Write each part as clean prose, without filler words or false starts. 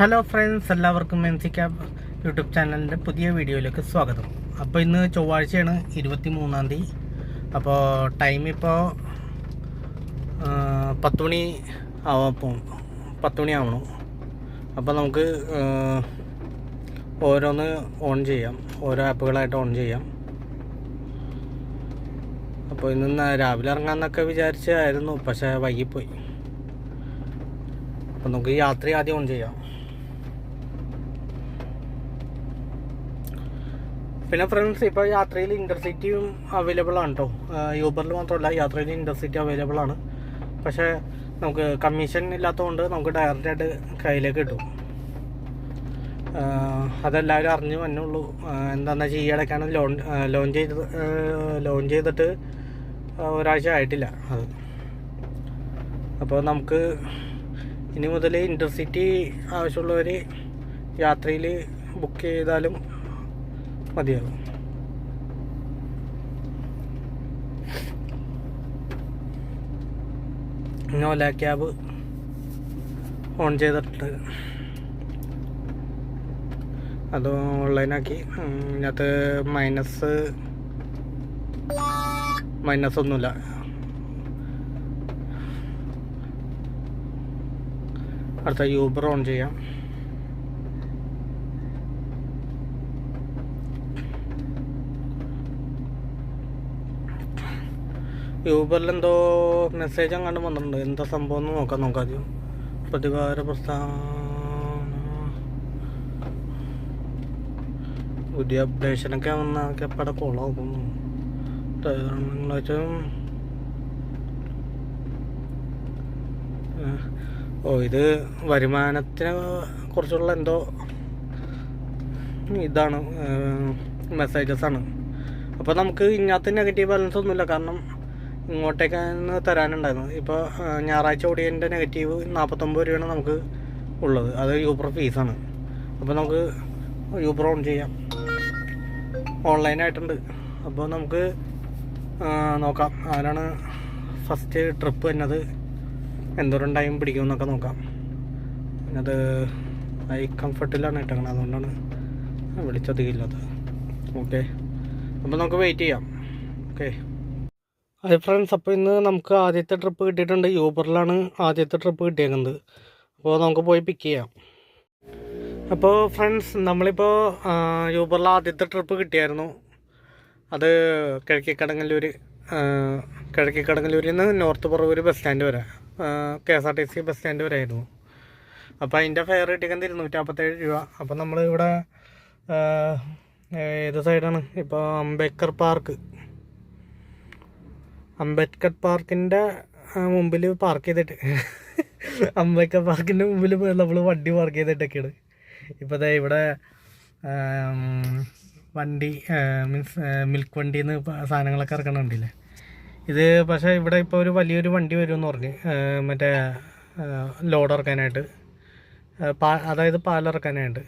Hello friends, എല്ലാവർക്കും NC cab YouTube ചാനലിൻ്റെ പുതിയ വീഡിയോയിലേക്ക് സ്വാഗതം. അപ്പോൾ ഇന്ന് ചൊവ്വാഴ്ചയാണ്, 23-ാം തീയതി. അപ്പോൾ ടൈം ഇപ്പോൾ 10 മണി ആവാം, 10 മണി ആവണം. അപ്പോൾ നമുക്ക് ഓരോന്ന് ഓൺ ചെയ്യാം, ഓരോ ആപ്പുകളായിട്ട് ഓൺ ചെയ്യാം. അപ്പോൾ ഇന്ന് രാവിലെ ഇറങ്ങാമെന്നൊക്കെ വിചാരിച്ചായിരുന്നു, പക്ഷേ വൈകിപ്പോയി. അപ്പോൾ നമുക്ക് യാത്ര ആദ്യം ഓൺ ചെയ്യാം. പിന്നെ ഫ്രണ്ട്സ്, ഇപ്പോൾ യാത്രയിൽ ഇൻ്റർസിറ്റിയും അവൈലബിൾ ആണ് കേട്ടോ. യൂബറിൽ മാത്രമല്ല, യാത്രയിൽ ഇൻ്റർസിറ്റി അവൈലബിൾ ആണ്. പക്ഷേ നമുക്ക് കമ്മീഷൻ ഇല്ലാത്തതുകൊണ്ട് നമുക്ക് ഡയറക്റ്റായിട്ട് കയ്യിലേക്ക് കിട്ടും. അതെല്ലാവരും അറിഞ്ഞു വന്നുള്ളൂ. എന്താണെന്ന് വെച്ചാൽ ഈയിടയ്ക്കാണ് ലോഞ്ച് ചെയ്തിട്ട് ഒരാഴ്ച ആയിട്ടില്ല അത്. അപ്പോൾ നമുക്ക് ഇനി മുതൽ ഇൻ്റർസിറ്റി ആവശ്യമുള്ളവർ യാത്രയിൽ ബുക്ക് ചെയ്താലും മതിയാകും. ഓല ക്യാബ് ഓൺ ചെയ്തിട്ട് അത് ഓൺലൈനാക്കി. ഇതിനകത്ത് മൈനസ് ഒന്നുമില്ല. അടുത്ത യൂബർ ഓൺ ചെയ്യാം. യൂബറിൽ എന്തോ മെസ്സേജ് അങ്ങോട്ട് വന്നിട്ടുണ്ട്. എന്താ സംഭവം എന്ന് നോക്കാം ആദ്യം. പ്രതികാര പ്രസ്ഥാന പുതിയ അപ്ഡേഷനൊക്കെ വന്നൊക്കെ എപ്പോഴെ കൊള്ളാക്കുന്നു. ഇത് വരുമാനത്തിനെ കുറിച്ചുള്ള എന്തോ ഇതാണ്, മെസ്സേജസ് ആണ്. അപ്പോൾ നമുക്ക് ഇതിനകത്ത് നെഗറ്റീവ് ബാലൻസ് ഒന്നുമില്ല, കാരണം ഇങ്ങോട്ടേക്കാണ് തരാനുണ്ടായിരുന്നു. ഇപ്പോൾ ഞായറാഴ്ച ഓടിയതിൻ്റെ നെഗറ്റീവ് 49 രൂപയാണ് നമുക്ക് ഉള്ളത്. അത് യൂബർ ഫീസാണ്. അപ്പോൾ നമുക്ക് യൂബർ ഓൺ ചെയ്യാം. ഓൺലൈനായിട്ടുണ്ട്. അപ്പോൾ നമുക്ക് നോക്കാം ആരാണ് ഫസ്റ്റ് ട്രിപ്പ് എന്നത്, എന്തോരം ടൈം പിടിക്കുമെന്നൊക്കെ നോക്കാം. അത് ഹൈ കംഫർട്ടിലാണ് ഇട്ടേക്കണം, അതുകൊണ്ടാണ് വിളിച്ചധികമില്ലാത്തത്. ഓക്കെ, അപ്പോൾ നമുക്ക് വെയിറ്റ് ചെയ്യാം. ഓക്കെ. അത് ഫ്രണ്ട്സ്, അപ്പോൾ ഇന്ന് നമുക്ക് ആദ്യത്തെ ട്രിപ്പ് കിട്ടിയിട്ടുണ്ട്. യൂബറിലാണ് ആദ്യത്തെ ട്രിപ്പ് കിട്ടിയേക്കുന്നത്. അപ്പോൾ നമുക്ക് പോയി പിക്ക് ചെയ്യാം. അപ്പോൾ ഫ്രണ്ട്സ്, നമ്മളിപ്പോൾ യൂബറിൽ ആദ്യത്തെ ട്രിപ്പ് കിട്ടിയായിരുന്നു. അത് കിഴക്കിക്കടങ്ങല്ലൂരിൽ നിന്ന് നോർത്ത് പറവൂർ ബസ് സ്റ്റാൻഡ് വരെ, KSRTC ബസ് സ്റ്റാൻഡ് വരെ ആയിരുന്നു. അപ്പോൾ അതിൻ്റെ ഫെയർ കിട്ടിയത് 247 രൂപ. അപ്പോൾ നമ്മൾ ഇവിടെ ഏത് സൈഡാണ് ഇപ്പോൾ, അംബേദ്കർ പാർക്കിൻ്റെ മുമ്പിൽ പാർക്ക് ചെയ്തിട്ട് അംബേദ്കർ പാർക്കിൻ്റെ മുമ്പിൽ നമ്മൾ വണ്ടി പാർക്ക് ചെയ്തിട്ടൊക്കെയാണ്. ഇപ്പോൾ ഇവിടെ വണ്ടി മിൽക്ക് വണ്ടിയിൽ നിന്ന് സാധനങ്ങളൊക്കെ ഇറക്കണുണ്ടല്ലേ. ഇത് പക്ഷേ ഇവിടെ ഇപ്പോൾ ഒരു വലിയൊരു വണ്ടി വരുമെന്ന് പറഞ്ഞ്, മറ്റേ ലോഡ് ഇറക്കാനായിട്ട്, അതായത് പാലിറക്കാനായിട്ട്.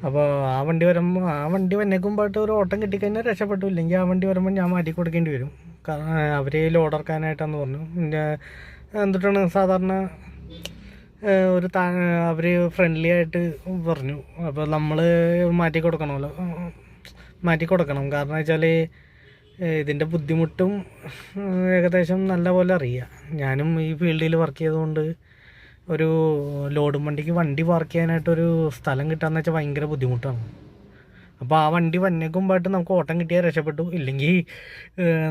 അപ്പോൾ ആ വണ്ടി വന്നേക്കുമ്പോഴായിട്ട് ഒരു ഓട്ടം കിട്ടിക്കഴിഞ്ഞാൽ രക്ഷപ്പെട്ടു. ഇല്ലെങ്കിൽ ആ വണ്ടി വരുമ്പോൾ ഞാൻ മാറ്റി കൊടുക്കേണ്ടി വരും. കാരണം അവർ ലോഡ് ഇറക്കാനായിട്ടാന്ന് പറഞ്ഞു. എന്നിട്ടാണ് സാധാരണ അവർ ഫ്രണ്ട്ലി ആയിട്ട് പറഞ്ഞു. അപ്പോൾ നമ്മൾ മാറ്റി കൊടുക്കണം. കാരണം വെച്ചാൽ ഇതിൻ്റെ ബുദ്ധിമുട്ടും ഏകദേശം നല്ല പോലെ അറിയാം. ഞാനും ഈ ഫീൽഡിൽ വർക്ക് ചെയ്തുകൊണ്ട് ഒരു ലോഡും വണ്ടിക്ക് വണ്ടി പാർക്ക് ചെയ്യാനായിട്ടൊരു സ്ഥലം കിട്ടാന്ന് വെച്ചാൽ ഭയങ്കര ബുദ്ധിമുട്ടാണ്. അപ്പോൾ ആ വണ്ടി വന്നേക്കുമ്പോഴായിട്ട് നമുക്ക് ഓട്ടം കിട്ടിയാൽ രക്ഷപ്പെട്ടു. ഇല്ലെങ്കിൽ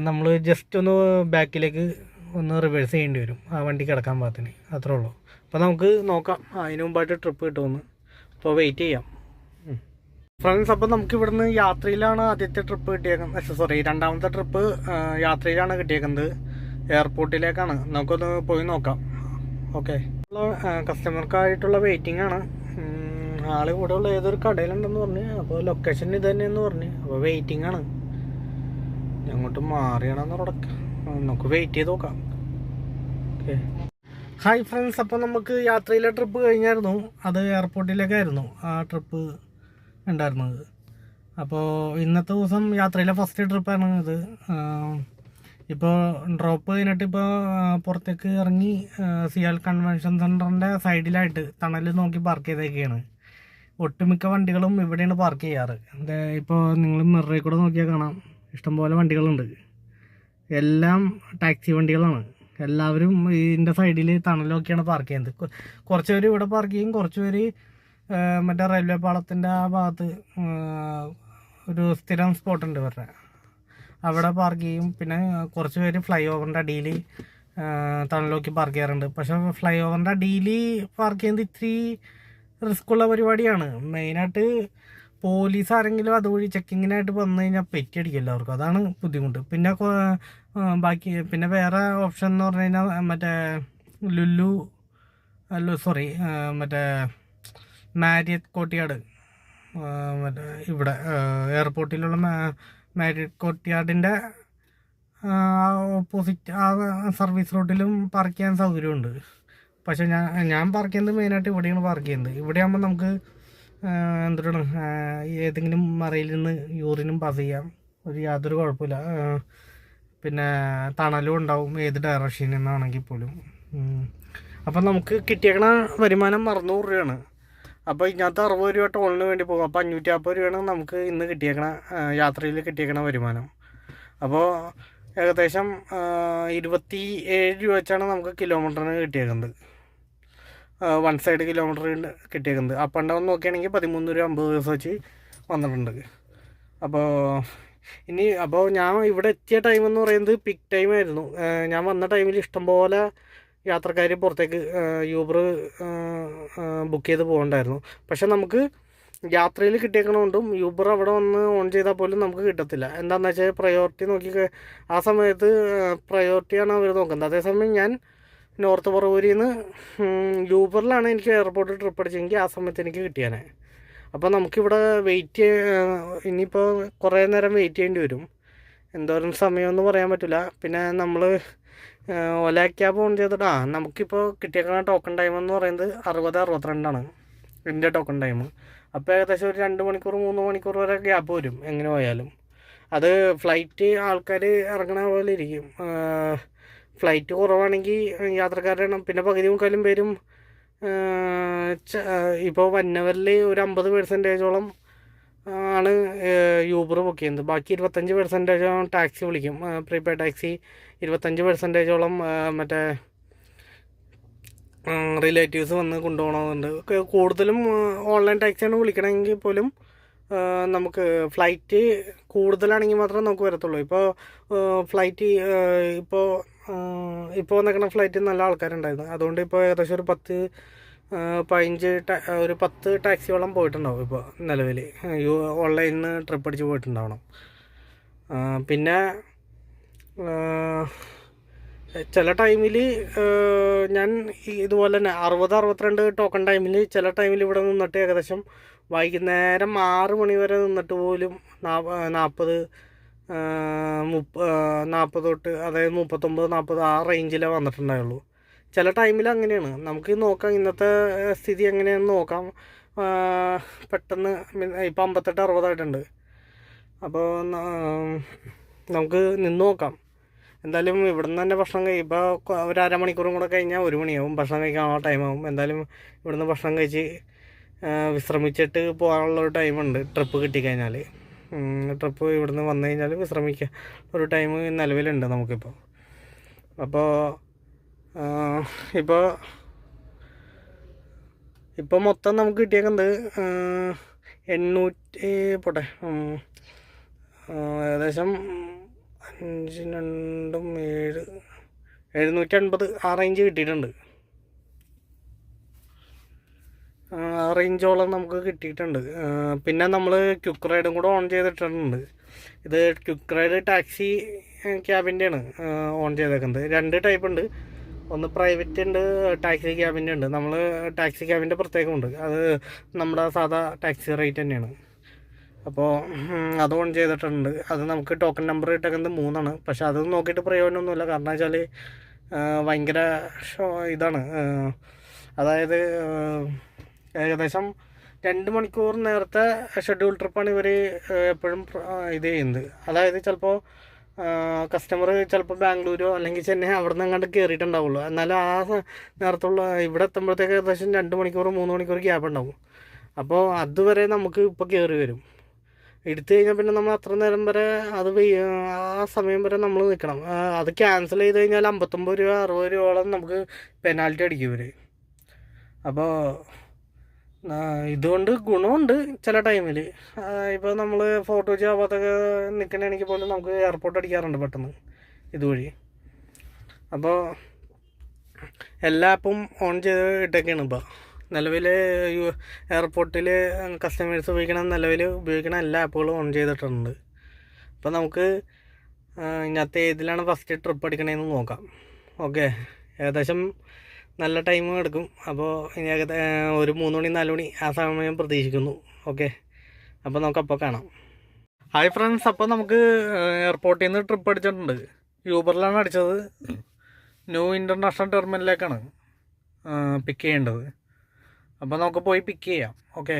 നമ്മൾ ജസ്റ്റ് ഒന്ന് ബാക്കിലേക്ക് ഒന്ന് റിവേഴ്സ് ചെയ്യേണ്ടി വരും ആ വണ്ടി കിടക്കാൻ പാകത്തിന്. അത്രേ ഉള്ളൂ. അപ്പോൾ നമുക്ക് നോക്കാം അതിന് മുമ്പായിട്ട് ട്രിപ്പ് കിട്ടുമെന്ന്. അപ്പോൾ വെയിറ്റ് ചെയ്യാം ഫ്രണ്ട്സ്. അപ്പോൾ നമുക്ക് ഇവിടുന്ന് യാത്രയിലാണ് ആദ്യത്തെ ട്രിപ്പ് കിട്ടിയേക്കുന്നത്. രണ്ടാമത്തെ ട്രിപ്പ് യാത്രയിലാണ് കിട്ടിയേക്കുന്നത്. എയർപോർട്ടിലേക്കാണ്. നമുക്കൊന്ന് പോയി നോക്കാം. ഓക്കെ. കസ്റ്റമർക്കായിട്ടുള്ള വെയിറ്റിംഗ് ആണ്. ആൾ ഇവിടെ ഉള്ള ഏതൊരു കടയിലുണ്ടെന്ന് പറഞ്ഞ്. അപ്പോൾ ലൊക്കേഷൻ ഇത് തന്നെയെന്ന് പറഞ്ഞ്. അപ്പോൾ വെയിറ്റിംഗ് ആണ്. അങ്ങോട്ട് മാറിയണമെന്ന് തുടക്കം. നമുക്ക് വെയിറ്റ് ചെയ്ത് നോക്കാം. ഓക്കെ. ഹായ് ഫ്രണ്ട്സ്, അപ്പോൾ നമുക്ക് യാത്രയിലെ ട്രിപ്പ് കഴിഞ്ഞായിരുന്നു. അത് എയർപോർട്ടിലേക്കായിരുന്നു ആ ട്രിപ്പ് ഉണ്ടായിരുന്നത്. അപ്പോൾ ഇന്നത്തെ ദിവസം യാത്രയിലെ ഫസ്റ്റ് ട്രിപ്പാണ് ഇത്. ഇപ്പോൾ ഡ്രോപ്പ് കഴിഞ്ഞിട്ട് ഇപ്പോൾ പുറത്തേക്ക് ഇറങ്ങി സിയാൽ കൺവെൻഷൻ സെൻറ്ററിൻ്റെ സൈഡിലായിട്ട് തണൽ നോക്കി പാർക്ക് ചെയ്തേക്കാണ്. ഒട്ടുമിക്ക വണ്ടികളും ഇവിടെയാണ് പാർക്ക് ചെയ്യാറ്. ഇപ്പോൾ നിങ്ങൾ മിററിൽ കൂടെ നോക്കിയാൽ കാണാം, ഇഷ്ടംപോലെ വണ്ടികളുണ്ട്. എല്ലാം ടാക്സി വണ്ടികളാണ്. എല്ലാവരും ഇതിൻ്റെ സൈഡിൽ തണലൊക്കെയാണ് പാർക്ക് ചെയ്യുന്നത്. കുറച്ച് പേര് ഇവിടെ പാർക്ക് ചെയ്യും, കുറച്ച് പേര് മറ്റേ റെയിൽവേ പാളത്തിൻ്റെ ആ ഭാഗത്ത് ഒരു സ്ഥിരം സ്പോട്ടുണ്ട് ഇവരുടെ, അവിടെ പാർക്ക് ചെയ്യും. പിന്നെ കുറച്ച് പേര് ഫ്ലൈ ഓവറിൻ്റെ അടിയിൽ തണലോക്കി പാർക്ക് ചെയ്യാറുണ്ട്. പക്ഷേ ഫ്ലൈ ഓവറിൻ്റെ അടിയിൽ പാർക്ക് ചെയ്യുന്നത് ഇത്തിരി റിസ്ക്കുള്ള പരിപാടിയാണ്. മെയിനായിട്ട് പോലീസ് ആരെങ്കിലും അതുവഴി ചെക്കിങ്ങിനായിട്ട് വന്നു കഴിഞ്ഞാൽ പെറ്റിയടിക്കും എല്ലാവർക്കും, അതാണ് ബുദ്ധിമുട്ട്. പിന്നെ ബാക്കി പിന്നെ വേറെ ഓപ്ഷൻ എന്ന് പറഞ്ഞു കഴിഞ്ഞാൽ മറ്റേ മറ്റേ മാരിയറ്റ് കോർട്ട്യാർഡ്, മറ്റേ ഇവിടെ എയർപോർട്ടിലുള്ള മാരിയറ്റ് കോർട്ട്യാർഡിൻ്റെ ഓപ്പോസിറ്റ് ആ സർവീസ് റോഡിലും പാർക്ക് ചെയ്യാൻ സൗകര്യമുണ്ട്. പക്ഷേ ഞാൻ പാർക്ക് ചെയ്യുന്നത് മെയിനായിട്ട് ഇവിടെയാണ് പാർക്ക് ചെയ്യുന്നത്. ഇവിടെ ആകുമ്പോൾ നമുക്ക് എന്താണ് ഏതെങ്കിലും മറയിൽ നിന്ന് യൂറിനും പാസ് ചെയ്യാം, യാതൊരു കുഴപ്പമില്ല. പിന്നെ തണലും ഉണ്ടാവും ഏത് ഡയറക്ഷനിൽ നിന്നാണെങ്കിൽ പോലും. അപ്പം നമുക്ക് കിട്ടിയേക്കണ വരുമാനം 600 രൂപയാണ്. അപ്പോൾ ഇതിനകത്ത് 60 രൂപ ടോളിന് വേണ്ടി പോകും. അപ്പോൾ 550 രൂപയാണ് നമുക്ക് ഇന്ന് കിട്ടിയേക്കണ യാത്രയിൽ കിട്ടിയേക്കണ വരുമാനം. അപ്പോൾ ഏകദേശം 27 രൂപ വെച്ചാണ് നമുക്ക് കിലോമീറ്ററിന് കിട്ടിയേക്കുന്നത്, 1 സൈഡ് കിലോമീറ്റർ കിട്ടിയേക്കുന്നത്. അപ്പ് ആൻഡ് ഡൗൺ നോക്കുകയാണെങ്കിൽ 13 രൂപ 50 ദിവസം വെച്ച് വന്നിട്ടുണ്ട്. അപ്പോൾ ഞാൻ ഇവിടെ എത്തിയ ടൈം എന്ന് പറയുന്നത് പിക്ക് ടൈമായിരുന്നു. ഞാൻ വന്ന ടൈമിൽ ഇഷ്ടംപോലെ യാത്രക്കാർ പുറത്തേക്ക് യൂബർ ബുക്ക് ചെയ്ത് പോകണ്ടായിരുന്നു. പക്ഷെ നമുക്ക് യാത്രയിൽ കിട്ടിയേക്കണോണ്ടും യൂബർ അവിടെ വന്ന് ഓൺ ചെയ്താൽ പോലും നമുക്ക് കിട്ടത്തില്ല. എന്താണെന്ന് വെച്ചാൽ പ്രയോറിറ്റി നോക്കി ആ സമയത്ത് പ്രയോറിറ്റിയാണ് അവർ നോക്കുന്നത്. അതേസമയം ഞാൻ നോർത്ത് പറവൂരിൽ നിന്ന് യൂബറിലാണ് എനിക്ക് എയർപോർട്ടിൽ ട്രിപ്പ് അടിച്ചെങ്കിൽ ആ സമയത്ത് എനിക്ക് കിട്ടിയാനെ. അപ്പോൾ നമുക്കിവിടെ ഇനിയിപ്പോൾ കുറേ നേരം വെയിറ്റ് ചെയ്യേണ്ടി വരും. എന്തോരം സമയമെന്ന് പറയാൻ പറ്റില്ല. പിന്നെ നമ്മൾ ഓല ക്യാബ് ഓൺ ചെയ്തിട്ട് നമുക്കിപ്പോൾ കിട്ടിയേക്കുന്ന ടോക്കൺ ടൈം എന്ന് പറയുന്നത് 60-62 എൻ്റെ ടോക്കൺ ടൈം. അപ്പോൾ ഏകദേശം ഒരു 2 മണിക്കൂർ 3 മണിക്കൂർ വരെ ഗ്യാപ്പ് വരും എങ്ങനെ പോയാലും. അത് ഫ്ലൈറ്റ് ആൾക്കാർ ഇറങ്ങണ പോലെ ഇരിക്കും. ഫ്ലൈറ്റ് കുറവാണെങ്കിൽ യാത്രക്കാരുടെ എണ്ണം പിന്നെ പകുതി മുക്കാലും പേരും ഇപ്പോൾ വന്നവരിൽ ഒരു 50% ആണ് യൂബർ ബുക്ക് ചെയ്യുന്നത്. ബാക്കി 25% ടാക്സി വിളിക്കും, പ്രീപെയ്ഡ് ടാക്സി. 25% മറ്റേ റിലേറ്റീവ്സ് വന്ന് കൊണ്ടുപോകണമെന്നുണ്ട്. കൂടുതലും ഓൺലൈൻ ടാക്സിയാണ് വിളിക്കണമെങ്കിൽ പോലും നമുക്ക് ഫ്ലൈറ്റ് കൂടുതലാണെങ്കിൽ മാത്രമേ നമുക്ക് വരത്തുള്ളൂ. ഇപ്പോൾ ഫ്ലൈറ്റ് ഇപ്പോൾ വന്നിരിക്കുന്ന ഫ്ലൈറ്റിൽ നല്ല ആൾക്കാരുണ്ടായിരുന്നു. അതുകൊണ്ട് ഇപ്പോൾ ഏകദേശം ഒരു 10 ടാക്സിയോളം പോയിട്ടുണ്ടാവും ഇപ്പോൾ നിലവിൽ ഓൺലൈനിൽ നിന്ന് ട്രിപ്പ് അടിച്ച് പോയിട്ടുണ്ടാവണം. പിന്നെ ചില ടൈമിൽ ഞാൻ ഇതുപോലെ തന്നെ 60-62 ടോക്കൺ ടൈമിൽ ചില ടൈമിൽ ഇവിടെ നിന്നിട്ട് ഏകദേശം വൈകുന്നേരം 6 മണി വരെ നിന്നിട്ട് പോലും 40 തൊട്ട് അതായത് 39-40 ആ റേഞ്ചിലേ വന്നിട്ടുണ്ടായുള്ളൂ. ചില ടൈമിൽ അങ്ങനെയാണ്. നമുക്ക് നോക്കാം ഇന്നത്തെ സ്ഥിതി എങ്ങനെയാണെന്ന് നോക്കാം. പെട്ടെന്ന് ഇപ്പോൾ 58-60 ആയിട്ടുണ്ട്. അപ്പോൾ നമുക്ക് നിന്ന് നോക്കാം. എന്തായാലും ഇവിടെ നിന്ന് തന്നെ ഭക്ഷണം ഇപ്പോൾ ഒരു അരമണിക്കൂറും കൂടെ കഴിഞ്ഞാൽ 1 മണിയാവും. ഭക്ഷണം കഴിക്കാൻ ടൈമാവും. എന്തായാലും ഇവിടുന്ന് ഭക്ഷണം കഴിച്ച് വിശ്രമിച്ചിട്ട് പോകാനുള്ളൊരു ടൈമുണ്ട് ട്രിപ്പ് കിട്ടിക്കഴിഞ്ഞാൽ. ട്രിപ്പ് ഇവിടുന്ന് വന്നു കഴിഞ്ഞാൽ വിശ്രമിക്കുക ഒരു ടൈം നിലവിലുണ്ട് നമുക്കിപ്പോൾ. അപ്പോൾ ഇപ്പോൾ മൊത്തം നമുക്ക് കിട്ടിയേക്കുന്നത് 800 ഏകദേശം 750 ആ റേഞ്ച് കിട്ടിയിട്ടുണ്ട്. ആ റേഞ്ചോളം നമുക്ക് കിട്ടിയിട്ടുണ്ട്. പിന്നെ നമ്മൾ ക്വിക്ക് റൈഡും കൂടെ ഓൺ ചെയ്തിട്ടുണ്ട്. ഇത് ക്വിക്ക് റൈഡ് ടാക്സി ക്യാബിൻ്റെയാണ് ഓൺ ചെയ്തേക്കുന്നത്. 2 ടൈപ്പ് ഉണ്ട്. ഒന്ന് പ്രൈവറ്റ് ഉണ്ട്, ടാക്സി ക്യാബിൻ്റെ ഉണ്ട്. നമ്മൾ ടാക്സി ക്യാബിൻ്റെ പ്രത്യേകമുണ്ട്. അത് നമ്മുടെ സാധാ ടാക്സി റേറ്റ് തന്നെയാണ്. അപ്പോൾ അത് ഓൺ ചെയ്തിട്ടുണ്ട്. അത് നമുക്ക് ടോക്കൺ നമ്പർ ഇട്ടേക്കുന്നത് 3 പക്ഷെ അത് നോക്കിയിട്ട് പ്രയോജനമൊന്നുമില്ല. കാരണം വെച്ചാൽ ഭയങ്കര ഇതാണ്. അതായത് ഏകദേശം 2 മണിക്കൂർ നേരത്തെ ഷെഡ്യൂൾ ട്രിപ്പാണ് ഇവർ എപ്പോഴും ഇത് ചെയ്യുന്നത്. അതായത് ചിലപ്പോൾ കസ്റ്റമർ ചിലപ്പോൾ ബാംഗ്ലൂരോ അല്ലെങ്കിൽ ചെന്നൈ അവിടെ നിന്ന് അങ്ങോട്ട് കയറിയിട്ടുണ്ടാവുള്ളൂ. എന്നാലും നേരത്തുള്ള ഇവിടെ എത്തുമ്പോഴത്തേക്ക് ഏകദേശം 2 മണിക്കൂർ 3 മണിക്കൂർ ഗ്യാപ്പ് ഉണ്ടാവും. അപ്പോൾ അതുവരെ നമുക്ക് ഇപ്പോൾ കയറി വരും. എടുത്തു കഴിഞ്ഞാൽ പിന്നെ നമ്മൾ അത്ര നേരം വരെ ആ സമയം വരെ നമ്മൾ നിൽക്കണം. അത് ക്യാൻസൽ ചെയ്ത് കഴിഞ്ഞാൽ 59 രൂപ 60 രൂപയോളം നമുക്ക് പെനാൽറ്റി അടിക്കും ഇവർ. അപ്പോൾ ഇതുകൊണ്ട് ഗുണമുണ്ട് ചില ടൈമിൽ. ഇപ്പോൾ നമ്മൾ ഫോർട്ട് കൊച്ചി ആവാത്തൊക്കെ നിൽക്കണമെങ്കിൽ പോലും നമുക്ക് എയർപോർട്ട് അടിക്കാറുണ്ട് പെട്ടെന്ന് ഇതുവഴി. അപ്പോൾ എല്ലാ ആപ്പും ഓൺ ചെയ്ത് ഇട്ടൊക്കെയാണ് ഇപ്പോൾ നിലവിൽ. എയർപോർട്ടിൽ കസ്റ്റമേഴ്സ് നിലവിൽ ഉപയോഗിക്കുന്ന എല്ലാ ആപ്പുകളും ഓൺ ചെയ്തിട്ടുണ്ട്. അപ്പോൾ നമുക്ക് ഇതിനകത്ത് ഏതിലാണ് ഫസ്റ്റ് ട്രിപ്പ് അടിക്കണതെന്ന് നോക്കാം. ഓക്കെ, ഏകദേശം നല്ല ടൈം എടുക്കും. അപ്പോൾ ഇനി ഒരു 3 മണി 4 മണി ആ സമയം പ്രതീക്ഷിക്കുന്നു. ഓക്കെ, അപ്പോൾ നമുക്കപ്പോൾ കാണാം. ഹായ് ഫ്രണ്ട്സ്, അപ്പോൾ നമുക്ക് എയർപോർട്ടിൽ നിന്ന് ട്രിപ്പ് അടിച്ചിട്ടുണ്ട്. യൂബറിലാണ് അടിച്ചത്. ന്യൂ ഇൻ്റർനാഷണൽ ടെർമിനലിലേക്കാണ് പിക്ക് ചെയ്യേണ്ടത്. അപ്പോൾ നമുക്ക് പോയി പിക്ക് ചെയ്യാം. ഓക്കെ.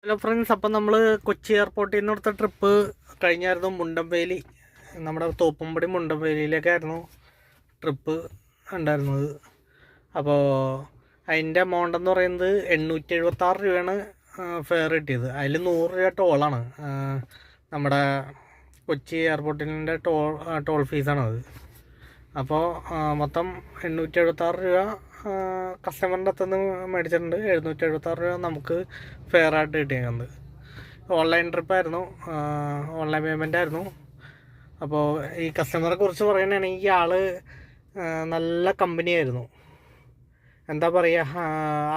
ഹലോ ഫ്രണ്ട്സ്, അപ്പോൾ നമ്മൾ കൊച്ചി എയർപോർട്ടിൽ നിന്ന് എടുത്ത ട്രിപ്പ് കഴിഞ്ഞായിരുന്നു മുണ്ടംവേലി. നമ്മുടെ തോപ്പുംപടി മുണ്ടംവേലിയിലേക്കായിരുന്നു ട്രിപ്പ് ഉണ്ടായിരുന്നത്. അപ്പോൾ അതിൻ്റെ എമൗണ്ട് എന്ന് പറയുന്നത് 876 രൂപയാണ് ഫെയർ കിട്ടിയത്. അതിൽ 100 രൂപ ടോളാണ്. നമ്മുടെ കൊച്ചി എയർപോർട്ടിൻ്റെ ടോൾ ഫീസാണത്. അപ്പോൾ മൊത്തം 876 രൂപ കസ്റ്റമറിൻ്റെ അടുത്തുനിന്ന് മേടിച്ചിട്ടുണ്ട്. 776 രൂപ നമുക്ക് ഫെയർ ആയിട്ട് കിട്ടിയത്. ഓൺലൈൻ ട്രിപ്പായിരുന്നു, ഓൺലൈൻ പേയ്മെൻ്റ് ആയിരുന്നു. അപ്പോൾ ഈ കസ്റ്റമറെ കുറിച്ച് പറയുകയാണെങ്കിൽ ആൾ നല്ല കമ്പനിയായിരുന്നു. എന്താ പറയുക,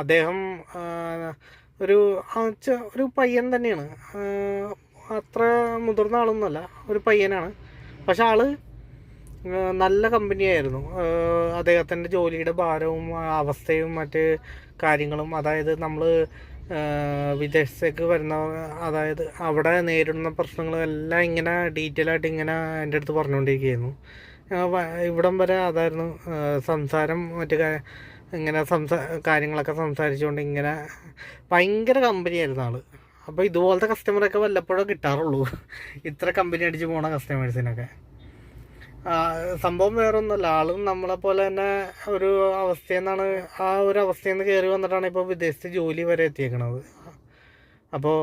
അദ്ദേഹം ഒരു പയ്യൻ തന്നെയാണ്. അത്ര മുതിർന്ന ആളൊന്നുമല്ല, ഒരു പയ്യനാണ്. പക്ഷെ ആൾ നല്ല കമ്പനിയായിരുന്നു. അദ്ദേഹത്തിൻ്റെ ജോലിയുടെ ഭാരവും അവസ്ഥയും മറ്റ് കാര്യങ്ങളും, അതായത് നമ്മൾ വിദേശത്തേക്ക് വരുന്ന, അതായത് അവിടെ നേരിടുന്ന പ്രശ്നങ്ങളും എല്ലാം ഇങ്ങനെ ഡീറ്റെയിൽ ആയിട്ട് ഇങ്ങനെ എൻ്റെ അടുത്ത് പറഞ്ഞുകൊണ്ടിരിക്കുകയായിരുന്നു. ഇവിടം വരെ അതായിരുന്നു സംസാരം. ഇങ്ങനെ കാര്യങ്ങളൊക്കെ സംസാരിച്ചുകൊണ്ട് ഇങ്ങനെ ഭയങ്കര കമ്പനിയായിരുന്നു ആൾ. അപ്പോൾ ഇതുപോലത്തെ കസ്റ്റമറൊക്കെ വല്ലപ്പോഴും കിട്ടാറുള്ളൂ, ഇത്ര കമ്പനി അടിച്ച് പോണ കസ്റ്റമേഴ്സിനൊക്കെ. സംഭവം വേറൊന്നുമല്ല, ആളും നമ്മളെപ്പോലെ തന്നെ ഒരു അവസ്ഥയെന്നാണ്. ആ ഒരു അവസ്ഥയിൽ നിന്ന് കയറി വന്നിട്ടാണ് ഇപ്പോൾ വിദേശത്ത് ജോലി വരെ എത്തിയേക്കണത്. അപ്പോൾ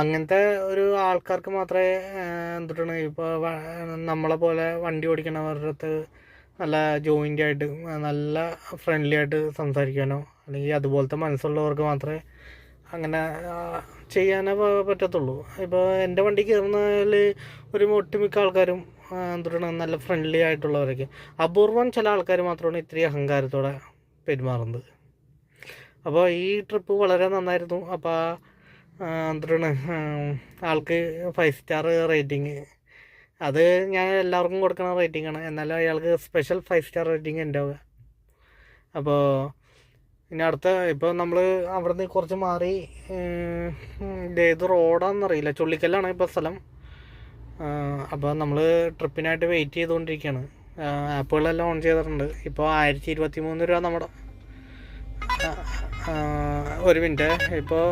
അങ്ങനത്തെ ഒരു ആൾക്കാർക്ക് മാത്രമേ എന്തിട്ടാണ് ഇപ്പോൾ നമ്മളെ പോലെ വണ്ടി ഓടിക്കണവരുടെ അടുത്ത് നല്ല ജോയിൻ്റ് ആയിട്ട് നല്ല ഫ്രണ്ട്ലി ആയിട്ട് സംസാരിക്കാനോ അല്ലെങ്കിൽ അതുപോലത്തെ മനസ്സുള്ളവർക്ക് മാത്രമേ അങ്ങനെ ചെയ്യാനേ പറ്റത്തുള്ളൂ. ഇപ്പോൾ എൻ്റെ വണ്ടി കയറുന്നതിൽ ഒരു ഒട്ടുമിക്ക ആൾക്കാരും എന്തിട്ടാണ് നല്ല ഫ്രണ്ട്ലി ആയിട്ടുള്ളവരൊക്കെ. അപൂർവം ചില ആൾക്കാർ മാത്രമാണ് ഇത്രയും അഹങ്കാരത്തോടെ പെരുമാറുന്നത്. അപ്പോൾ ഈ ട്രിപ്പ് വളരെ നന്നായിരുന്നു. അപ്പോൾ എന്തിട്ടാണ് ആൾക്ക് 5 സ്റ്റാർ റേറ്റിംഗ്, അത് ഞാൻ എല്ലാവർക്കും കൊടുക്കുന്ന റേറ്റിംഗാണ്. എന്നാലും അയാൾക്ക് സ്പെഷ്യൽ 5 സ്റ്റാർ റേറ്റിംഗ് ഉണ്ടാവുക. അപ്പോൾ ഇനി അടുത്ത ഇപ്പോൾ നമ്മൾ അവിടെ നിന്ന് കുറച്ച് മാറി, ഏത് റോഡാണെന്നറിയില്ല, ചുള്ളിക്കല്ലാണ് ഇപ്പോൾ സ്ഥലം. അപ്പോൾ നമ്മൾ ട്രിപ്പിനായിട്ട് വെയിറ്റ് ചെയ്തുകൊണ്ടിരിക്കുകയാണ്. ആപ്പുകളെല്ലാം ഓൺ ചെയ്തിട്ടുണ്ട്. ഇപ്പോൾ 1023 രൂപ നമ്മുടെ. ഒരു മിനിറ്റ്, ഇപ്പോൾ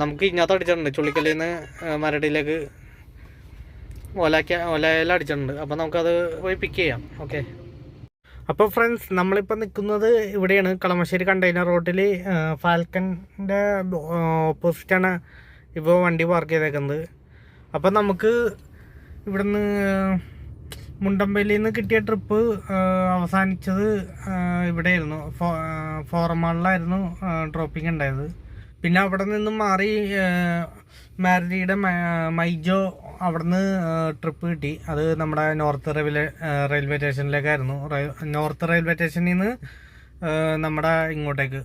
നമുക്ക് ഇതിനകത്ത് അടിച്ചിട്ടുണ്ട്. ചുള്ളിക്കല്ലിൽ നിന്ന് മരടിയിലേക്ക് ഓലയെല്ലാം അടിച്ചിട്ടുണ്ട്. അപ്പോൾ നമുക്കത് പോയി പിക്ക് ചെയ്യാം. ഓക്കെ. അപ്പോൾ ഫ്രണ്ട്സ്, നമ്മളിപ്പോൾ നിൽക്കുന്നത് ഇവിടെയാണ്, കളമശ്ശേരി കണ്ടെയ്നർ റോഡിൽ ഫാൽക്കൻ്റെ ഓപ്പോസിറ്റാണ് ഇപ്പോൾ വണ്ടി പാർക്ക് ചെയ്തേക്കുന്നത്. അപ്പോൾ നമുക്ക് ഇവിടുന്ന് മുണ്ടമ്പലിയിൽ നിന്ന് കിട്ടിയ ട്രിപ്പ് അവസാനിച്ചത് ഇവിടെയായിരുന്നു, ഫോറമാളിലായിരുന്നു ഡ്രോപ്പിംഗ് ഉണ്ടായത്. പിന്നെ അവിടെ നിന്നും മാറി മാരുതിയുടെ മൈജോ അവിടെ നിന്ന് ട്രിപ്പ് കിട്ടി. അത് നമ്മുടെ നോർത്ത് റെയിൽവേ സ്റ്റേഷനിലേക്കായിരുന്നു. നോർത്ത് റെയിൽവേ സ്റ്റേഷനിൽ നിന്ന് നമ്മുടെ ഇങ്ങോട്ടേക്ക്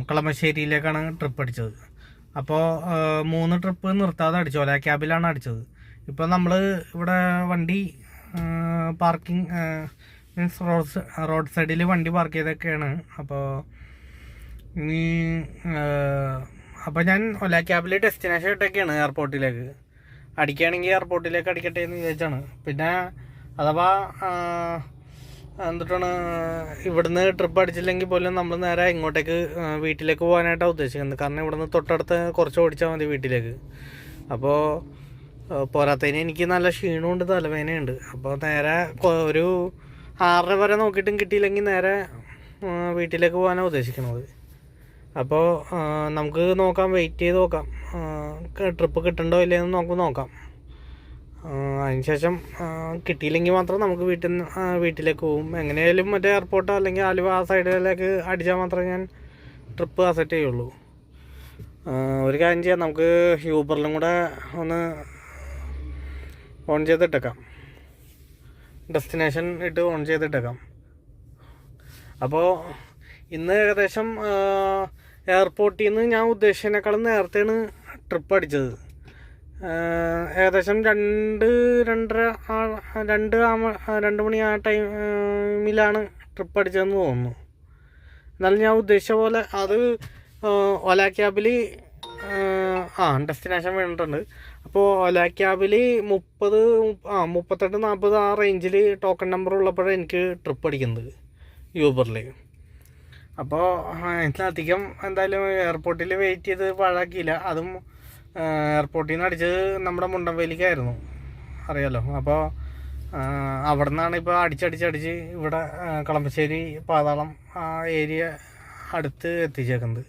കളമശ്ശേരിയിലേക്കാണ് ട്രിപ്പ് അടിച്ചത്. അപ്പോൾ 3 ട്രിപ്പ് നിർത്താതെ അടിച്ചു. ഓല ക്യാബിലാണ് അടിച്ചത്. ഇപ്പോൾ നമ്മൾ ഇവിടെ വണ്ടി പാർക്കിംഗ് മീൻസ് റോഡ് സൈഡിൽ വണ്ടി പാർക്ക് ചെയ്തൊക്കെയാണ്. അപ്പോൾ ഞാൻ ഒല ക്യാബിൽ ഡെസ്റ്റിനേഷൻ ഇട്ടൊക്കെയാണ് എയർപോർട്ടിലേക്ക്. അടിക്കുകയാണെങ്കിൽ എയർപോർട്ടിലേക്ക് അടിക്കട്ടെ എന്ന് വിചാരിച്ചാണ്. പിന്നെ അഥവാ എന്തിട്ടാണ് ഇവിടുന്ന് ട്രിപ്പ് അടിച്ചില്ലെങ്കിൽ പോലും നമ്മൾ നേരെ ഇങ്ങോട്ടേക്ക് വീട്ടിലേക്ക് പോകാനായിട്ടാണ് ഉദ്ദേശിക്കുന്നത്. കാരണം ഇവിടുന്ന് തൊട്ടടുത്ത് കുറച്ച് ഓടിച്ചാൽ മതി വീട്ടിലേക്ക്. അപ്പോൾ പോരാത്തതിന് എനിക്ക് നല്ല ക്ഷീണമുണ്ട്, തലവേദനയുണ്ട്. അപ്പോൾ നേരെ ഒരു 6:30 വരെ നോക്കിയിട്ടും കിട്ടിയില്ലെങ്കിൽ നേരെ വീട്ടിലേക്ക് പോകാനാണ് ഉദ്ദേശിക്കുന്നത്. അപ്പോൾ നമുക്ക് നോക്കാം, വെയിറ്റ് ചെയ്ത് നോക്കാം, ട്രിപ്പ് കിട്ടണ്ടോ ഇല്ലയെന്ന് നമുക്ക് നോക്കാം. അതിനുശേഷം കിട്ടിയില്ലെങ്കിൽ മാത്രം നമുക്ക് വീട്ടിലേക്ക് പോകും. എങ്ങനെയായാലും മറ്റേ എയർപോർട്ടോ അല്ലെങ്കിൽ ആലുവ ആ സൈഡിലേക്ക് അടിച്ചാൽ മാത്രമേ ഞാൻ ട്രിപ്പ് അക്സെപ്റ്റ് ചെയ്യുള്ളൂ. ഒരു കാര്യം ചെയ്യാം, നമുക്ക് യൂബറിലും കൂടെ ഒന്ന് ഓൺ ചെയ്തിട്ടേക്കാം, ഡെസ്റ്റിനേഷൻ ഇട്ട് ഓൺ ചെയ്തിട്ടേക്കാം. അപ്പോൾ ഇന്ന് ഏകദേശം എയർപോർട്ടിൽ നിന്ന് ഞാൻ ഉദ്ദേശിച്ചതിനേക്കാളും നേരത്തെയാണ് ട്രിപ്പ് അടിച്ചത്. ഏകദേശം 2 മണി ആ ടൈമിലാണ് ട്രിപ്പ് അടിച്ചതെന്ന് തോന്നുന്നു. എന്നാലും ഞാൻ ഉദ്ദേശിച്ച പോലെ അത് ഓല ക്യാബിൽ ഡെസ്റ്റിനേഷൻ വീണിട്ടുണ്ട്. അപ്പോൾ ഓല ക്യാബിൽ 38-40 ആ റേഞ്ചിൽ ടോക്കൺ നമ്പർ ഉള്ളപ്പോഴാണ് എനിക്ക് ട്രിപ്പ് അടിക്കുന്നത് യൂബറിൽ. അപ്പോൾ ഇതിലധികം എന്തായാലും എയർപോർട്ടിൽ വെയിറ്റ് ചെയ്ത് പാഴാക്കിയില്ല. അതും എയർപോർട്ടിൽ നിന്ന് അടിച്ചത് നമ്മുടെ മുണ്ടംവേലിക്കായിരുന്നു, അറിയാലോ. അപ്പോൾ അവിടെ നിന്നാണ് ഇപ്പോൾ അടിച്ചടിച്ച് ഇവിടെ കളമശ്ശേരി പാതാളം ആ ഏരിയ അടുത്ത് എത്തിച്ചേക്കുന്നത്.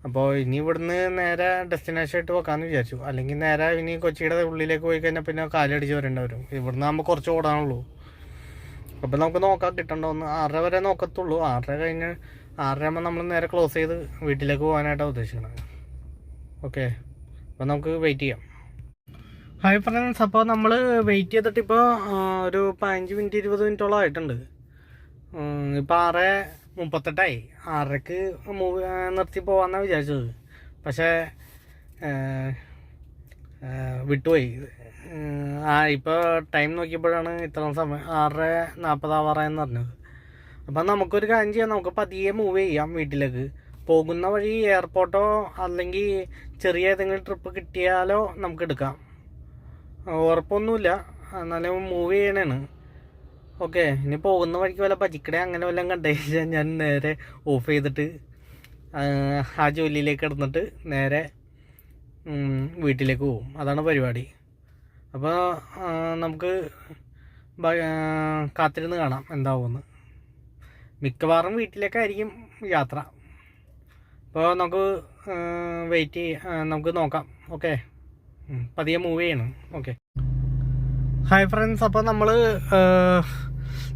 അപ്പോൾ ഇനി ഇവിടുന്ന് നേരെ ഡെസ്റ്റിനേഷൻ ആയിട്ട് വെക്കാമെന്ന് വിചാരിച്ചു. അല്ലെങ്കിൽ നേരെ ഇനി കൊച്ചിയുടെ ഉള്ളിലേക്ക് പോയി കഴിഞ്ഞാൽ പിന്നെ കാലടിച്ച് വരേണ്ടി വരും. ഇവിടുന്ന് ആകുമ്പോൾ കുറച്ച് ഓടാനുള്ളൂ. അപ്പോൾ നമുക്ക് നോക്കാം കിട്ടണ്ടോന്ന്. 6:30 വരെ നോക്കത്തുള്ളൂ. 6:30 കഴിഞ്ഞ് 6:30 ആകുമ്പോൾ നമ്മൾ നേരെ ക്ലോസ് ചെയ്ത് വീട്ടിലേക്ക് പോകാനായിട്ടാണ് ഉദ്ദേശിക്കുന്നത്. ഓക്കെ, അപ്പോൾ നമുക്ക് വെയിറ്റ് ചെയ്യാം. ഹായ് ഫ്രണ്ട്സ്, അപ്പോൾ നമ്മൾ വെയിറ്റ് ചെയ്തിട്ടിപ്പോൾ ഒരു 15 മിനിറ്റ് 20 മിനിറ്റോളം ആയിട്ടുണ്ട്. ഇപ്പോൾ 6:38 6:30ക്ക് നിർത്തി പോകാമെന്നാണ് വിചാരിച്ചത്. പക്ഷേ വിട്ടുപോയി. ഇപ്പോൾ ടൈം നോക്കിയപ്പോഴാണ് ഇത്ര സമയം 6:40 ആവാറായെന്ന് പറഞ്ഞത്. അപ്പം നമുക്കൊരു കാര്യം ചെയ്യാം, നമുക്ക് പതിയെ മൂവ് ചെയ്യാം വീട്ടിലേക്ക്. പോകുന്ന വഴി എയർപോർട്ടോ അല്ലെങ്കിൽ ചെറിയ ഏതെങ്കിലും ട്രിപ്പ് കിട്ടിയാലോ നമുക്ക് എടുക്കാം. ഉറപ്പൊന്നുമില്ല, എന്നാലും മൂവ് ചെയ്യണേണ്. ഓക്കെ, ഇനി പോകുന്ന വഴിക്ക് വല്ല പച്ചിക്കട അങ്ങനെ വല്ലതും കണ്ടു കഴിഞ്ഞാൽ ഞാൻ നേരെ ഓഫ് ചെയ്തിട്ട് ആ ജോലിയിലേക്ക് കിടന്നിട്ട് നേരെ വീട്ടിലേക്ക് പോകും. അതാണ് പരിപാടി. അപ്പോൾ നമുക്ക് കാത്തിരുന്ന് കാണാം എന്താവുമെന്ന്. മിക്കവാറും വീട്ടിലേക്കായിരിക്കും യാത്ര. അപ്പോൾ നമുക്ക് നമുക്ക് നോക്കാം. ഓക്കെ, പതിയെ മൂവ് ചെയ്യണം. ഓക്കെ ഹായ് ഫ്രണ്ട്സ്, അപ്പോൾ നമ്മൾ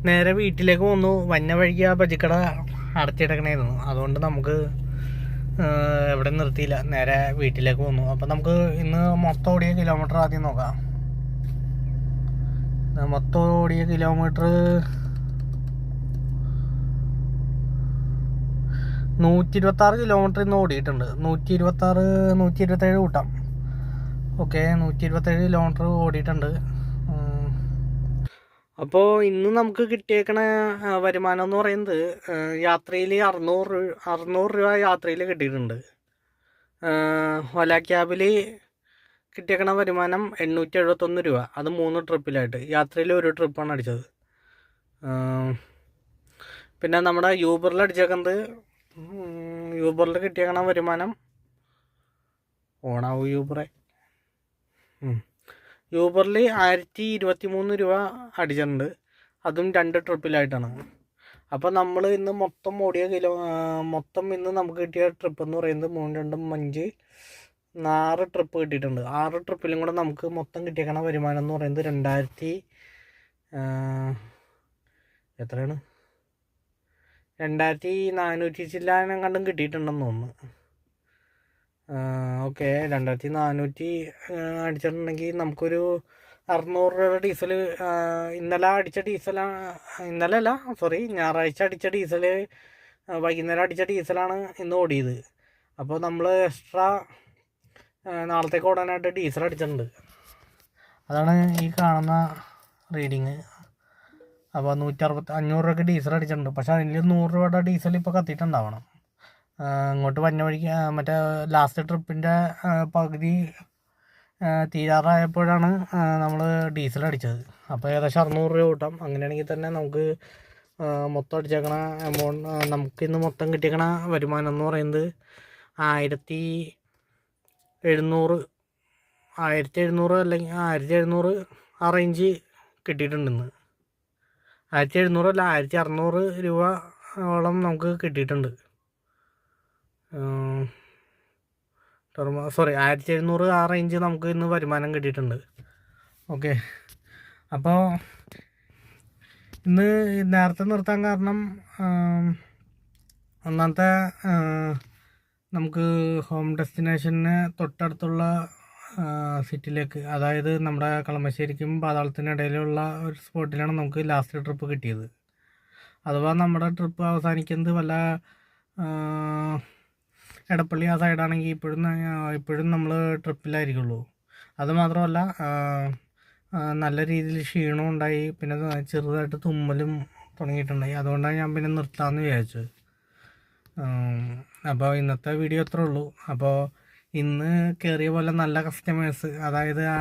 നേരെ വീട്ടിലേക്ക് പോന്നു. വന്ന വഴിക്ക് ആ ബജിക്കട അടച്ചിടക്കണായിരുന്നു, അതുകൊണ്ട് നമുക്ക് എവിടെ നിർത്തിയില്ല, നേരെ വീട്ടിലേക്ക് പോന്നു. അപ്പോൾ നമുക്ക് ഇന്ന് മൊത്തം ഓടിയ കിലോമീറ്റർ ആദ്യം നോക്കാം. മൊത്തം ഓടിയ കിലോമീറ്റർ 126 കിലോമീറ്റർ ഇന്ന് ഓടിയിട്ടുണ്ട്. 127 കൂട്ടാം. ഓക്കെ, 127 കിലോമീറ്റർ ഓടിയിട്ടുണ്ട്. അപ്പോൾ ഇന്ന് നമുക്ക് കിട്ടിയേക്കണ വരുമാനം എന്ന് പറയുന്നത് യാത്രയിൽ 600 രൂപ യാത്രയിൽ കിട്ടിയിട്ടുണ്ട്. ഓല ക്യാബിൽ കിട്ടിയേക്കണ വരുമാനം 871 രൂപ. അത് 3 ട്രിപ്പിലായിട്ട്. യാത്രയിൽ ഒരു ട്രിപ്പാണ് അടിച്ചത്. പിന്നെ നമ്മുടെ യൂബറിൽ അടിച്ചേക്കുന്നത്, യൂബറിൽ കിട്ടിയേക്കണ വരുമാനം ഓണാവും യൂബറിൽ 1023 രൂപ അടിച്ചിട്ടുണ്ട്. അതും 2 ട്രിപ്പിലായിട്ടാണ്. അപ്പോൾ നമ്മൾ ഇന്ന് മൊത്തം ഇന്ന് നമുക്ക് കിട്ടിയ ട്രിപ്പ് എന്ന് പറയുന്നത് 3, 2, 5, 6 ട്രിപ്പ് കിട്ടിയിട്ടുണ്ട്. 6 ട്രിപ്പിലും കൂടെ നമുക്ക് മൊത്തം കിട്ടിയേക്കണ വരുമാനം എന്ന് പറയുന്നത് 2400 ചില്ലാനം കണ്ടും കിട്ടിയിട്ടുണ്ടെന്ന് തോന്നുന്നു. ഓക്കെ, 2400 അടിച്ചിട്ടുണ്ടെങ്കിൽ നമുക്കൊരു 600 രൂപ ഡീസൽ. ഞായറാഴ്ച അടിച്ച ഡീസൽ, വൈകുന്നേരം അടിച്ച ഡീസലാണ് ഇന്ന് ഓടിയത്. അപ്പോൾ നമ്മൾ എക്സ്ട്രാ നാളത്തേക്ക് ഓടാനായിട്ട് ഡീസൽ അടിച്ചിട്ടുണ്ട്. അതാണ് ഈ കാണുന്ന റീഡിങ്. അപ്പോൾ 500 രൂപയ്ക്ക് ഡീസൽ അടിച്ചിട്ടുണ്ട്. പക്ഷേ അതിൽ 100 രൂപയുടെ ഡീസൽ ഇപ്പോൾ കത്തിയിട്ടുണ്ടാവണം. ഇങ്ങോട്ട് വന്ന വഴിക്ക് മറ്റേ ലാസ്റ്റ് ട്രിപ്പിൻ്റെ പകുതി തീരാറായപ്പോഴാണ് നമ്മൾ ഡീസൽ അടിച്ചത്. അപ്പോൾ ഏകദേശം 600 രൂപ കൂട്ടാം. അങ്ങനെയാണെങ്കിൽ തന്നെ നമുക്ക് മൊത്തം അടിച്ചേക്കണ എമൗണ്ട്, നമുക്കിന്ന് മൊത്തം കിട്ടിയേക്കണ വരുമാനം എന്ന് പറയുന്നത് 1700 1700 അല്ലെങ്കിൽ 1700 ആ റേഞ്ച് കിട്ടിയിട്ടുണ്ട് ഇന്ന്. 1700 അല്ല 1600 രൂപയോളം നമുക്ക് കിട്ടിയിട്ടുണ്ട്. സോറി 1700 ആ റേഞ്ച് നമുക്ക് ഇന്ന് വരുമാനം കിട്ടിയിട്ടുണ്ട്. ഓക്കെ, അപ്പോൾ ഇന്ന് നേരത്തെ നിർത്താൻ കാരണം ഒന്നാമത്തെ നമുക്ക് ഹോം ഡെസ്റ്റിനേഷന് തൊട്ടടുത്തുള്ള സിറ്റിയിലേക്ക്, അതായത് നമ്മുടെ കളമശ്ശേരിക്കും പാതാളത്തിനിടയിലുള്ള ഒരു സ്പോട്ടിലാണ് നമുക്ക് ലാസ്റ്റ് ട്രിപ്പ് കിട്ടിയത്. അഥവാ നമ്മുടെ ട്രിപ്പ് അവസാനിക്കുന്നത് വല്ല എടപ്പള്ളി ആ സൈഡാണെങ്കിൽ ഇപ്പോഴും നമ്മൾ ട്രിപ്പിലായിരിക്കുള്ളൂ. അതുമാത്രമല്ല നല്ല രീതിയിൽ ക്ഷീണവും ഉണ്ടായി, പിന്നെ ചെറുതായിട്ട് തുമ്മലും തുടങ്ങിയിട്ടുണ്ടായി. അതുകൊണ്ടാണ് ഞാൻ പിന്നെ നിർത്താമെന്ന് വിചാരിച്ചത്. അപ്പോൾ ഇന്നത്തെ വീഡിയോ അത്രേ ഉള്ളൂ. അപ്പോൾ ഇന്ന് കയറിയ പോലെ നല്ല കസ്റ്റമേഴ്സ്, അതായത് ആ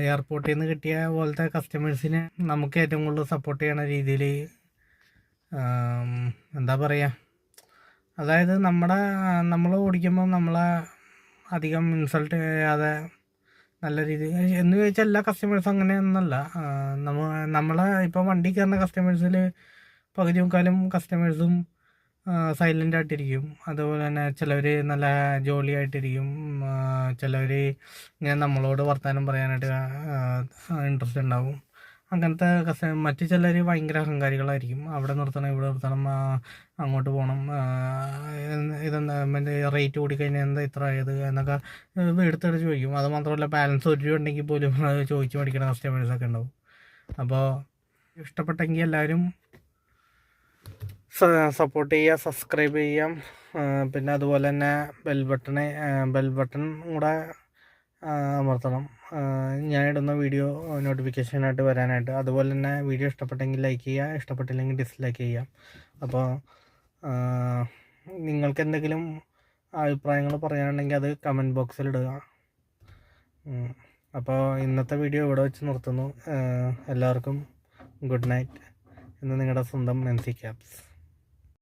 എയർപോർട്ടിൽ നിന്ന് കിട്ടിയ പോലത്തെ കസ്റ്റമേഴ്സിനെ നമുക്ക് ഏറ്റവും കൂടുതൽ സപ്പോർട്ട് ചെയ്യണ രീതിയിൽ എന്താ പറയുക, അതായത് നമ്മൾ ഓടിക്കുമ്പോൾ നമ്മളെ അധികം ഇൻസൾട്ട് ചെയ്യാതെ നല്ല രീതിയിൽ എന്ന് ചോദിച്ചാൽ എല്ലാ കസ്റ്റമേഴ്സും അങ്ങനെയൊന്നല്ല. നമ്മളെ ഇപ്പോൾ വണ്ടി കയറുന്ന കസ്റ്റമേഴ്സിൽ പകുതി മുക്കാലും കസ്റ്റമേഴ്സും സൈലൻ്റ് ആയിട്ടിരിക്കും. അതുപോലെ തന്നെ ചിലവർ നല്ല ജോളി ആയിട്ടിരിക്കും, ചിലവർ ഇങ്ങനെ നമ്മളോട് വർത്തമാനം പറയാനായിട്ട് ഇൻട്രസ്റ്റ് ഉണ്ടാവും. അങ്ങനത്തെ മറ്റു ചിലർ ഭയങ്കര അഹങ്കാരികളായിരിക്കും. അവിടെ നിർത്തണം, ഇവിടെ നിർത്തണം, അങ്ങോട്ട് പോകണം, ഇതെന്താ റേറ്റ് കൂടിക്കഴിഞ്ഞാൽ എന്താ ഇത്ര ആയത് എന്നൊക്കെ എടുത്തെടുത്ത് ചോദിക്കും. അത് മാത്രമല്ല ബാലൻസ് ഒരു രൂപ ഉണ്ടെങ്കിൽ പോലും അത് ചോദിച്ച് മേടിക്കുന്ന കസ്റ്റമേഴ്സൊക്കെ ഉണ്ടാവും. അപ്പോൾ ഇഷ്ടപ്പെട്ടെങ്കിൽ എല്ലാവരും സപ്പോർട്ട് ചെയ്യുക, സബ്സ്ക്രൈബ് ചെയ്യാം. പിന്നെ അതുപോലെ തന്നെ ബെൽ ബട്ടൺ കൂടെ അമർത്തണം, ഞാനിടുന്ന വീഡിയോ നോട്ടിഫിക്കേഷനായിട്ട് വരാനായിട്ട്. അതുപോലെ തന്നെ വീഡിയോ ഇഷ്ടപ്പെട്ടെങ്കിൽ ലൈക്ക് ചെയ്യുക, ഇഷ്ടപ്പെട്ടില്ലെങ്കിൽ ഡിസ്ലൈക്ക് ചെയ്യാം. അപ്പോൾ നിങ്ങൾക്ക് എന്തെങ്കിലും അഭിപ്രായങ്ങൾ പറയാനുണ്ടെങ്കിൽ അത് കമൻറ്റ് ബോക്സിൽ ഇടുക. അപ്പോൾ ഇന്നത്തെ വീഡിയോ ഇവിടെ വെച്ച് നിർത്തുന്നു. എല്ലാവർക്കും ഗുഡ് നൈറ്റ്. ഇന്ന് നിങ്ങളുടെ സ്വന്തം മെൻസി ക്യാപ്സ്.